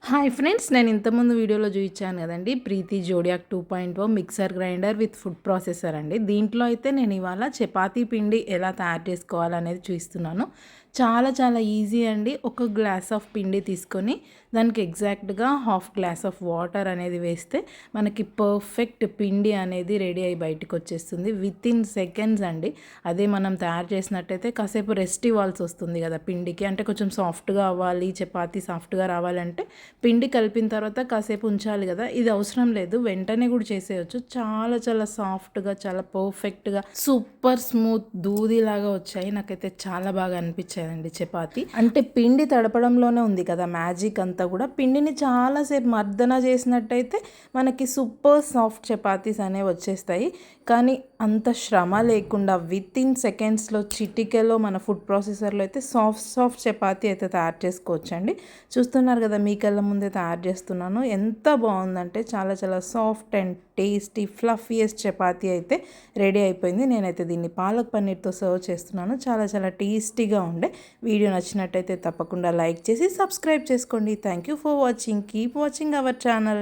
Hi friends, నేను ఇంతకుముందు వీడియోలో చూపించాను కదండి, Preethi zodiac 2.0 mixer grinder with food processor అండి. దీంట్లో అయితే నేను ఇవాళ చపాతీ పిండి ఎలా తయారు చేసుకోవాలనేది చూపిస్తున్నాను. చాలా చాలా ఈజీ అండి. ఒక గ్లాస్ ఆఫ్ పిండి తీసుకొని దానికి ఎగ్జాక్ట్గా హాఫ్ గ్లాస్ ఆఫ్ వాటర్ అనేది వేస్తే మనకి పర్ఫెక్ట్ పిండి అనేది రెడీ అయ్యి బయటకు వచ్చేస్తుంది వితిన్ సెకండ్స్ అండి. అదే మనం తయారు చేసినట్టయితే కాసేపు రెస్ట్ ఇవ్వాల్సి వస్తుంది కదా పిండికి. అంటే కొంచెం సాఫ్ట్గా అవ్వాలి, చపాతీ సాఫ్ట్గా రావాలంటే పిండి కలిపిన తర్వాత కాసేపు ఉంచాలి కదా. ఇది అవసరం లేదు, వెంటనే కూడా చేసేయచ్చు. చాలా చాలా సాఫ్ట్గా, చాలా పర్ఫెక్ట్గా, సూపర్ స్మూత్ దూదిలాగా వచ్చాయి. నాకైతే చాలా బాగా అనిపించాయండి చపాతీ. అంటే పిండి తడపడంలోనే ఉంది కదా మ్యాజిక్ అంతా కూడా. పిండిని చాలాసేపు మర్దన చేసినట్టయితే మనకి సూపర్ సాఫ్ట్ చపాతీస్ అనేవి వచ్చేస్తాయి. కానీ అంత శ్రమ లేకుండా వితిన్ సెకండ్స్లో, చిటికెలో మన ఫుడ్ ప్రాసెసర్లో అయితే సాఫ్ట్ చపాతీ అయితే తయారు చేసుకోవచ్చండి. చూస్తున్నారు కదా, మీ కళ్ళ ముందే తయారు చేస్తున్నాను. ఎంత బాగుందంటే చాలా చాలా సాఫ్ట్ అండ్ టేస్టీ ఫ్లఫీయెస్ట్ చపాతీ అయితే రెడీ అయిపోయింది. నేనైతే దీన్ని పాలక్ పన్నీర్తో సర్వ్ చేస్తున్నాను. చాలా చాలా టేస్టీగా ఉండే. వీడియో నచ్చినట్టయితే తప్పకుండా లైక్ చేసి సబ్స్క్రైబ్ చేసుకోండి. Thank you for watching. Keep watching our channel.